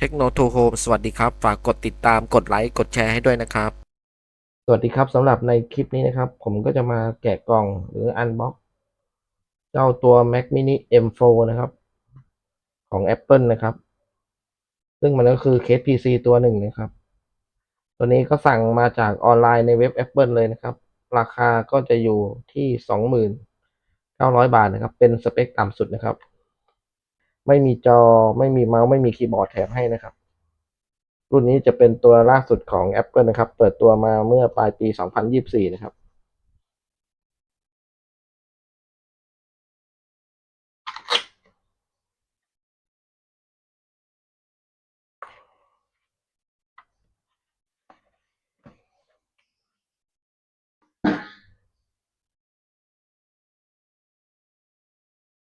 เทคโนโทรโฮมสวัสดีครับฝากกดติดตามกดไลค์กดแชร์ให้ด้วยนะครับสวัสดีครับสำหรับในคลิปนี้นะครับผมก็จะมาแกะกล่องหรืออันบ็อกเจ้าตัว Mac Mini M4 นะครับของ Apple นะครับซึ่งมันก็คือเคส PC ตัวหนึ่งนะครับตัวนี้ก็สั่งมาจากออนไลน์ในเว็บ Apple เลยนะครับราคาก็จะอยู่ที่29,000 บาทนะครับเป็นสเปคต่ำสุดนะครับไม่มีจอไม่มีเมาส์ไม่มีคีย์บอร์ดแถมให้นะครับรุ่นนี้จะเป็นตัวล่าสุดของ Apple นะครับเปิดตัวมาเมื่อปลายปี2024นะครับ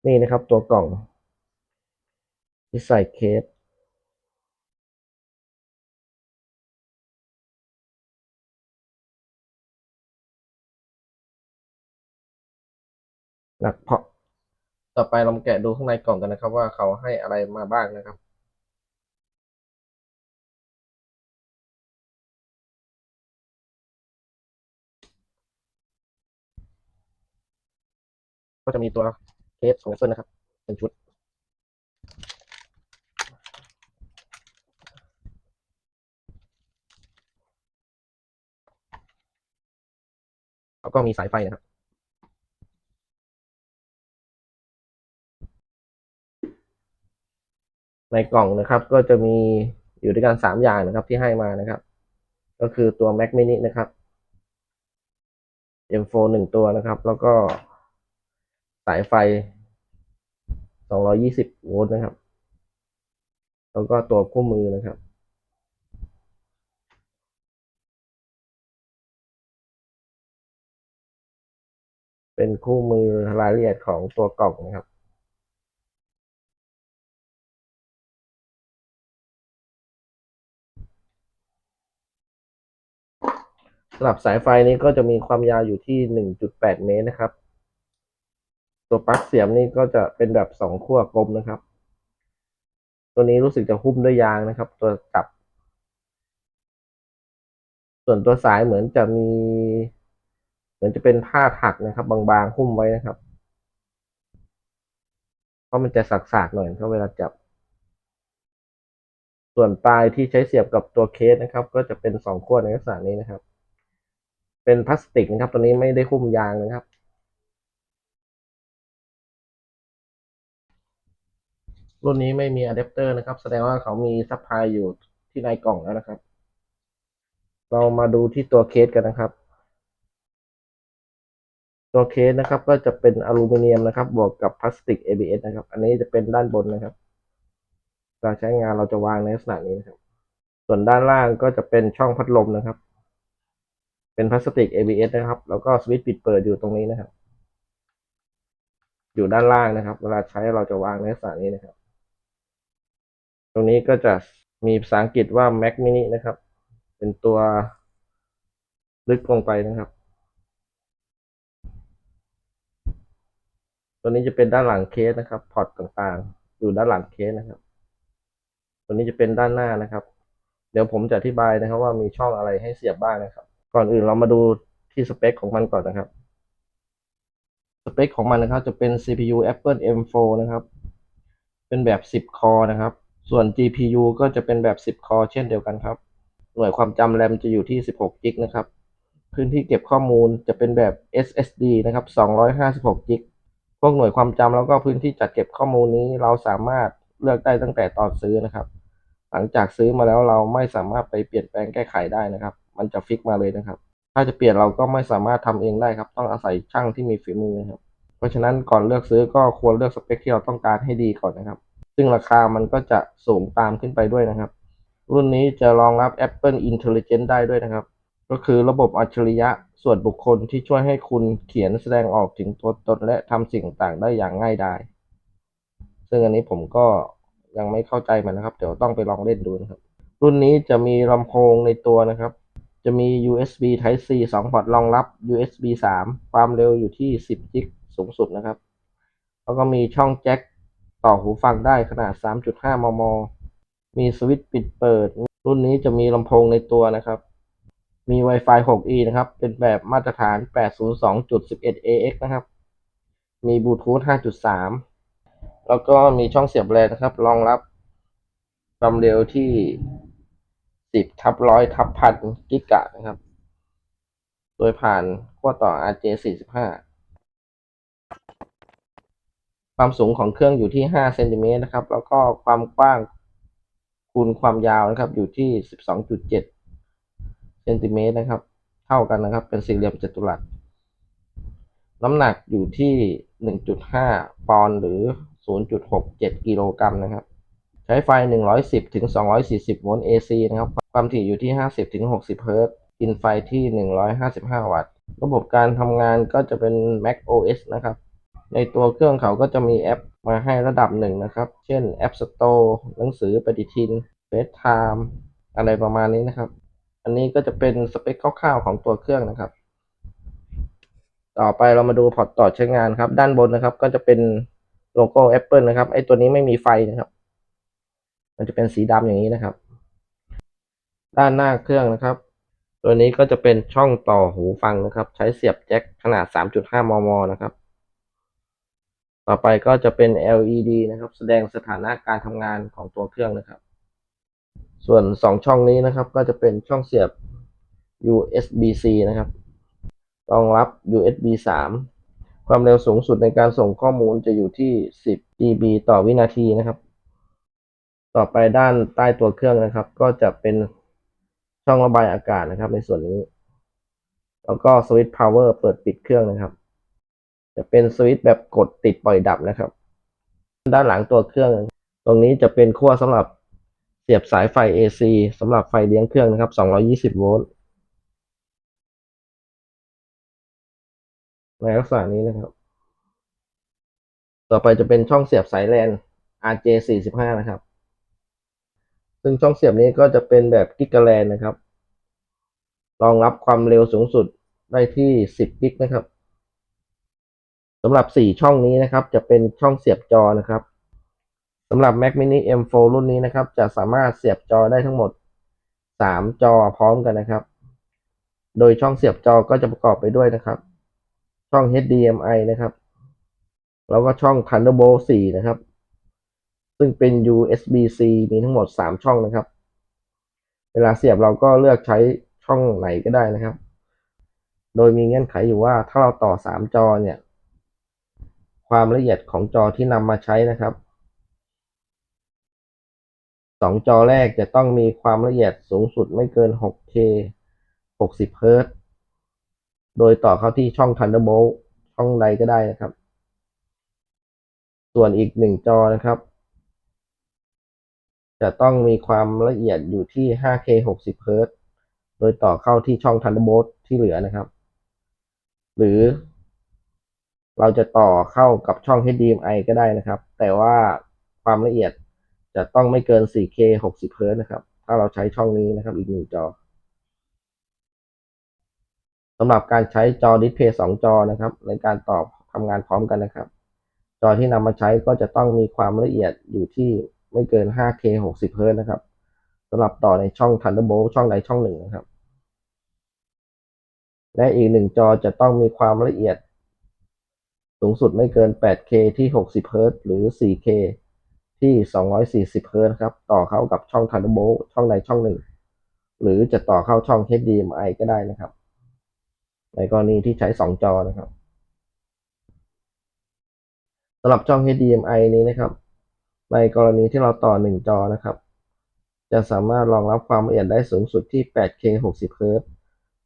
นี่นะครับตัวกล่องที่ใส่เคส หนักเพราะต่อไปเรามาแกะดูข้างในกล่องกันนะครับว่าเขาให้อะไรมาบ้างนะครับก็จะมีตัวเคสของ Apple นะครับเป็นชุดแล้วก็มีสายไฟนะครับในกล่องนะครับก็จะมีอยู่ด้วยกัน3 อย่างนะครับที่ให้มานะครับก็คือตัว Mac Mini นะครับ M4 1 ตัวนะครับแล้วก็สายไฟ220 โวลต์นะครับแล้วก็ตัวคู่มือนะครับเป็นคู่มือรายละเอียดของตัวกล่องนะครับสำหรับสายไฟนี้ก็จะมีความยาวอยู่ที่1.8 เมตรนะครับตัวปลั๊กเสียบนี่ก็จะเป็นแบบ2 ขั้วกลมนะครับ ตัวนี้รู้สึกจะหุ้มด้วยยางนะครับตัวจับส่วนตัวสายเหมือนจะเป็นผ้าถักนะครับบางๆหุ้มไว้นะครับเพราะมันจะสักๆหน่อยครับเวลาจับส่วนปลายที่ใช้เสียบกับตัวเคสนะครับก็จะเป็น2 ขั้วในลักษณะนี้นะครับเป็นพลาสติกนะครับตัวนี้ไม่ได้หุ้มยางนะครับรุ่นนี้ไม่มีอะแดปเตอร์นะครับแสดงว่าเขามีซัพพลายอยู่ที่ในกล่องแล้วนะครับเรามาดูที่ตัวเคสกันนะครับตัวเคสนะครับก็จะเป็นอลูมิเนียมนะครับบวกกับพลาสติก ABS นะครับอันนี้จะเป็นด้านบนนะครับการใช้งานเราจะวางในลักษณะนี้นะครับส่วนด้านล่างก็จะเป็นช่องพัดลมนะครับเป็นพลาสติก ABS นะครับแล้วก็สวิตช์ปิดเปิดอยู่ตรงนี้นะครับอยู่ด้านล่างนะครับเวลาใช้เราจะวางในลักษณะนี้นะครับตรงนี้ก็จะมีภาษาอังกฤษว่า Mac Mini นะครับเป็นตัวลึกลงไปนะครับตัวนี้จะเป็นด้านหลังเคสนะครับพอร์ตต่างๆอยู่ด้านหลังเคสนะครับตัวนี้จะเป็นด้านหน้านะครับเดี๋ยวผมจะอธิบายนะครับว่ามีช่องอะไรให้เสียบบ้างนะครับก่อนอื่นเรามาดูที่สเปคของมันก่อนนะครับสเปคของมันนะครับจะเป็น CPU Apple M4 นะครับเป็นแบบ10 คอร์นะครับส่วน GPU ก็จะเป็นแบบ10 คอร์เช่นเดียวกันครับหน่วยความจำแรมจะอยู่ที่16 กิกนะครับพื้นที่เก็บข้อมูลจะเป็นแบบ SSD นะครับ256 กิกพวกหน่วยความจำแล้วก็พื้นที่จัดเก็บข้อมูลนี้เราสามารถเลือกได้ตั้งแต่ตอนซื้อนะครับหลังจากซื้อมาแล้วเราไม่สามารถไปเปลี่ยนแปลงแก้ไขได้นะครับมันจะฟิกมาเลยนะครับถ้าจะเปลี่ยนเราก็ไม่สามารถทำเองได้ครับต้องอาศัยช่างที่มีฝีมือนะครับเพราะฉะนั้นก่อนเลือกซื้อก็ควรเลือกสเปคที่เราต้องการให้ดีก่อนนะครับซึ่งราคามันก็จะสูงตามขึ้นไปด้วยนะครับ รุ่นนี้จะรองรับ Apple Intelligence ได้ด้วยนะครับก็คือระบบอัจฉริยะส่วนบุคคลที่ช่วยให้คุณเขียนแสดงออกถึงตัวตนและทำสิ่งต่างๆได้อย่างง่ายดายซึ่งอันนี้ผมก็ยังไม่เข้าใจมันนะครับเดี๋ยวต้องไปลองเล่นดูนะครับรุ่นนี้จะมีลำโพงในตัวนะครับจะมี USB Type C 2 พอร์ตรองรับ USB 3ความเร็วอยู่ที่10 กิกสูงสุดนะครับแล้วก็มีช่องแจ็คต่อหูฟังได้ขนาด 3.5 มม มีสวิตช์ปิดเปิดรุ่นนี้จะมีลำโพงในตัวนะครับมี Wi-Fi 6E นะครับเป็นแบบมาตรฐาน 802.11ax นะครับมีบลูทูธ 5.3 แล้วก็มีช่องเสียบแลนนะครับรองรับความเร็วที่ 10/100/1000 กิกะนะครับโดยผ่านขั้วต่อ RJ45 ความสูงของเครื่องอยู่ที่5เซนติเมตรนะครับแล้วก็ความกว้างคูณความยาวนะครับอยู่ที่ 12.7 เซนติเมตรนะครับเท่ากันนะครับเป็นสี่เหลี่ยมจัตุรัสน้ำหนักอยู่ที่ 1.5 ปอนด์หรือ 0.67 กิโลกรัมนะครับใช้ไฟ 110 ถึง 240 โวลต์ AC นะครับความถี่อยู่ที่ 50 ถึง 60 เฮิรตซ์กินไฟที่ 155 วัตต์ระบบการทำงานก็จะเป็น Mac OS นะครับในตัวเครื่องเขาก็จะมีแอปมาให้ระดับหนึ่งนะครับเช่น App Store หนังสือปฏิทิน FaceTime อะไรประมาณนี้นะครับอันนี้ก็จะเป็นสเปคคร่าวๆของตัวเครื่องนะครับต่อไปเรามาดูพอร์ตต่อใช้งานครับด้านบนนะครับก็จะเป็นโลโก้ Apple นะครับไอ้ตัวนี้ไม่มีไฟนะครับมันจะเป็นสีดำอย่างนี้นะครับด้านหน้าเครื่องนะครับตัวนี้ก็จะเป็นช่องต่อหูฟังนะครับใช้เสียบแจ็คขนาด 3.5 มมนะครับต่อไปก็จะเป็น LED นะครับแสดงสถานะการทำงานของตัวเครื่องนะครับส่วน2ช่องนี้นะครับก็จะเป็นช่องเสียบ USB-C นะครับรองรับ USB 3ความเร็วสูงสุดในการส่งข้อมูลจะอยู่ที่10 GB ต่อวินาทีนะครับต่อไปด้านใต้ตัวเครื่องนะครับก็จะเป็นช่องระบายอากาศนะครับในส่วนนี้แล้วก็สวิตช์ power เปิดปิดเครื่องนะครับจะเป็นสวิตช์แบบกดติดปล่อยดับนะครับด้านหลังตัวเครื่องตรงนี้จะเป็นขั้วสำหรับเสียบสายไฟ AC สำหรับไฟเลี้ยงเครื่องนะครับ220 โวลต์ในลักษณะนี้นะครับต่อไปจะเป็นช่องเสียบสายแลน RJ45 นะครับซึ่งช่องเสียบนี้ก็จะเป็นแบบกิกะแลนนะครับรองรับความเร็วสูงสุดได้ที่10กิกนะครับสำหรับ4ช่องนี้นะครับจะเป็นช่องเสียบจอนะครับสำหรับ Mac Mini M4 รุ่นนี้นะครับจะสามารถเสียบจอได้ทั้งหมด3จอพร้อมกันนะครับโดยช่องเสียบจอก็จะประกอบไปด้วยนะครับช่อง HDMI นะครับแล้วก็ช่อง Thunderbolt 4นะครับซึ่งเป็น USB-C มีทั้งหมด3ช่องนะครับเวลาเสียบเราก็เลือกใช้ช่องไหนก็ได้นะครับโดยมีเงื่อนไขอยู่ว่าถ้าเราต่อ3จอเนี่ยความละเอียดของจอที่นำมาใช้นะครับ2จอแรกจะต้องมีความละเอียดสูงสุดไม่เกิน 6K 60 เฮิรตซ์โดยต่อเข้าที่ช่อง Thunderbolt ช่องใดก็ได้นะครับส่วนอีก1จอนะครับจะต้องมีความละเอียดอยู่ที่ 5K 60 เฮิรตซ์โดยต่อเข้าที่ช่อง Thunderbolt ที่เหลือนะครับหรือเราจะต่อเข้ากับช่อง HDMI ก็ได้นะครับแต่ว่าความละเอียดจะต้องไม่เกิน 4K 60 เฮิรตซ์นะครับถ้าเราใช้ช่องนี้นะครับอีก1จอสำหรับการใช้จอดิสเพย์2จอนะครับในการต่อทำงานพร้อมกันนะครับจอที่นำมาใช้ก็จะต้องมีความละเอียดอยู่ที่ไม่เกิน 5K 60 เฮิรตซ์นะครับสำหรับต่อในช่อง Thunderbolt ช่องใดช่องหนึ่งนะครับและอีก1จอจะต้องมีความละเอียดสูงสุดไม่เกิน 8K ที่ 60 เฮิรตซ์หรือ 4K ที่ 240 เฮิรตซ์ครับต่อเข้ากับช่อง Thunderbolt ช่องใดช่องหนึ่งหรือจะต่อเข้าช่อง HDMI ก็ได้นะครับในกรณีที่ใช้2จอนะครับสำหรับช่อง HDMI นี้นะครับในกรณีที่เราต่อ1จอนะครับจะสามารถรองรับความละเอียดได้สูงสุดที่ 8K 60 เฮิรตซ์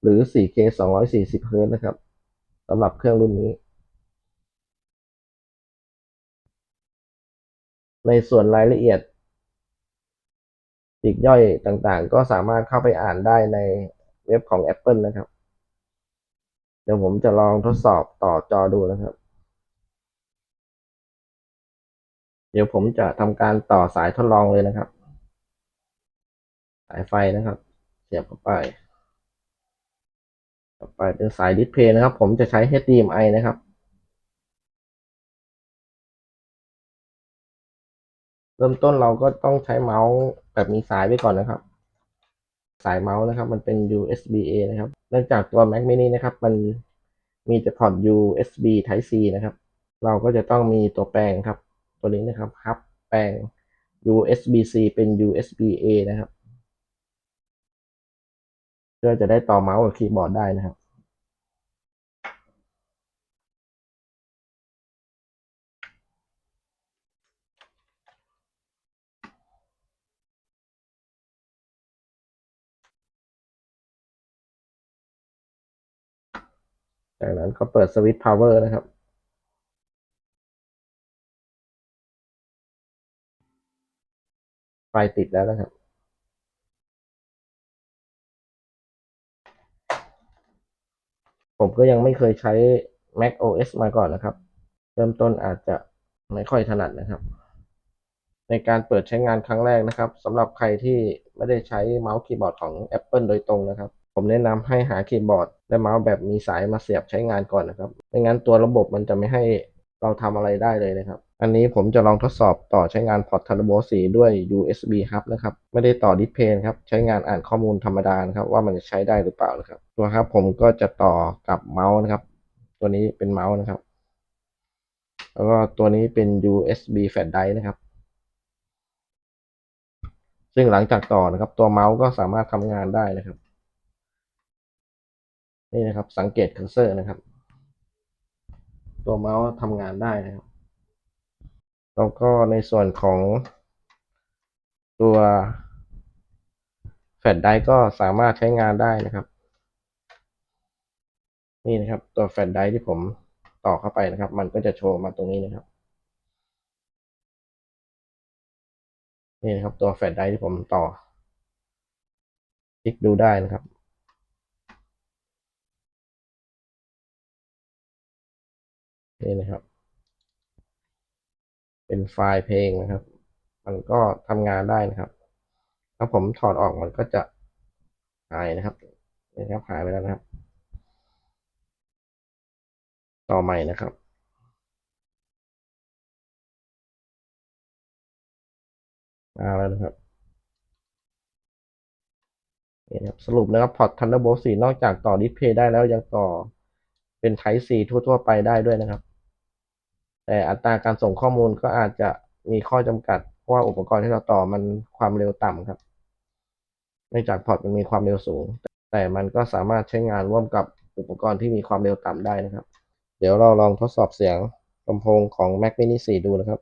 หรือ 4K 240 เฮิรตซ์นะครับสำหรับเครื่องรุ่นนี้ในส่วนรายละเอียดปลีกย่อยต่างๆก็สามารถเข้าไปอ่านได้ในเว็บของ Apple นะครับเดี๋ยวผมจะลองทดสอบต่อจอดูนะครับเดี๋ยวผมจะทำการต่อสายทดลองเลยนะครับสายไฟนะครับเสียบเข้าไปต่อไปเป็นสายดิสเพย์นะครับผมจะใช้ HDMI นะครับ เริ่มต้นเราก็ต้องใช้เมาส์แบบมีสายไว้ก่อนนะครับสายเมาส์นะครับมันเป็น USB-A นะครับเนื่องจากตัว Mac mini นะครับมันมีแต่พอร์ต USB Type C นะครับเราก็จะต้องมีตัวแปลงครับตัวนี้นะครับฮับแปลง USB-C เป็น USB-A นะครับเพื่อจะได้ต่อเมาส์กับคีย์บอร์ดได้นะครับจากนั้นก็เปิดสวิตช์ power นะครับไฟติดแล้วนะครับผมก็ยังไม่เคยใช้ Mac OS มาก่อนนะครับเริ่มต้นอาจจะไม่ค่อยถนัดนะครับในการเปิดใช้งานครั้งแรกนะครับสำหรับใครที่ไม่ได้ใช้เมาส์คีย์บอร์ดของ Apple โดยตรงนะครับผมแนะนำให้หาคีย์บอร์ดและเมาส์แบบมีสายมาเสียบใช้งานก่อนนะครับไม่งั้นตัวระบบมันจะไม่ให้เราทำอะไรได้เลยนะครับอันนี้ผมจะลองทดสอบต่อใช้งานพอร์ต Thunderbolt 4 ด้วย USB Hub นะครับไม่ได้ต่อดิสเพย์ครับใช้งานอ่านข้อมูลธรรมดานะครับว่ามันจะใช้ได้หรือเปล่านะครับตัวครับผมก็จะต่อกับเมาส์นะครับตัวนี้เป็นเมาส์นะครับแล้วก็ตัวนี้เป็น USB Flash Drive นะครับซึ่งหลังจากต่อนะครับตัวเมาส์ก็สามารถทำงานได้นะครับนี่นะครับสังเกตคัร์เซอร์นะครับตัวเมาส์ทำงานได้นะครับแล้วก็ในส่วนของตัวแฟลชไดรฟ์ก็สามารถใช้งานได้นะครับนี่นะครับตัวแฟลชไดรฟ์ที่ผมต่อเข้าไปนะครับมันก็จะโชว์มาตรงนี้นะครับนี่นะครับตัวแฟลชไดรฟ์ที่ผมต่อคลิกดูได้นะครับนี่นะครับเป็นไฟล์เพลงนะครับมันก็ทำงานได้นะครับถ้าผมถอดออกมันก็จะหายนะครับนี่ครับหายไปแล้วนะครับต่อใหม่นะครับมาแล้วนะครับนี่นะครับสรุปนะครับพอร์ต Thunderbolt 4นอกจากต่อดิสเพย์ได้แล้วยังต่อเป็น Type C ทั่วๆไปได้ด้วยนะครับแต่อัตราการส่งข้อมูลก็อาจจะมีข้อจำกัดเพราะว่าอุปกรณ์ที่เราต่อมันความเร็วต่ำครับเนื่องจากพอร์ตมันมีความเร็วสูงแต่มันก็สามารถใช้งานร่วมกับอุปกรณ์ที่มีความเร็วต่ำได้นะครับเดี๋ยวเราลองทดสอบเสียงลำโพงของ Mac mini 4ดูนะครับ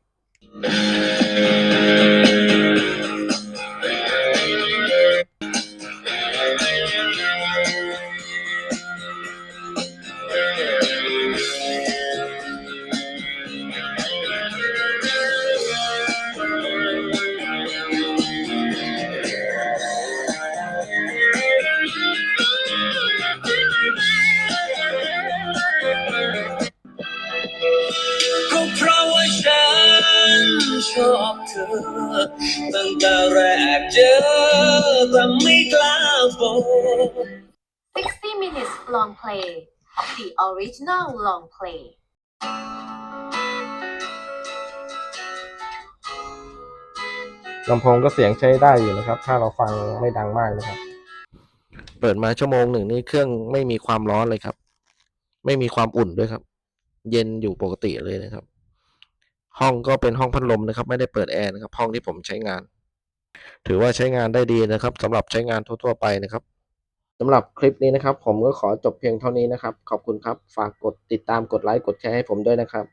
ก็เพราะว่าฉันชอบเธอตั้งแต่แรกเจอแต่ไม่กล้าบอก 60 minutes long play the original long play ลำโพงก็เสียงใช้ได้อยู่นะครับถ้าเราฟังไม่ดังมากนะครับเปิดมาชั่วโมงหนึ่งนี่เครื่องไม่มีความร้อนเลยครับไม่มีความอุ่นด้วยครับเย็นอยู่ปกติเลยนะครับห้องก็เป็นห้องพัดลมนะครับไม่ได้เปิดแอร์นะครับห้องที่ผมใช้งานถือว่าใช้งานได้ดีนะครับสำหรับใช้งานทั่วๆไปนะครับสำหรับคลิปนี้นะครับผมก็ขอจบเพียงเท่านี้นะครับขอบคุณครับฝากกดติดตามกดไลค์กดแชร์ให้ผมด้วยนะครับ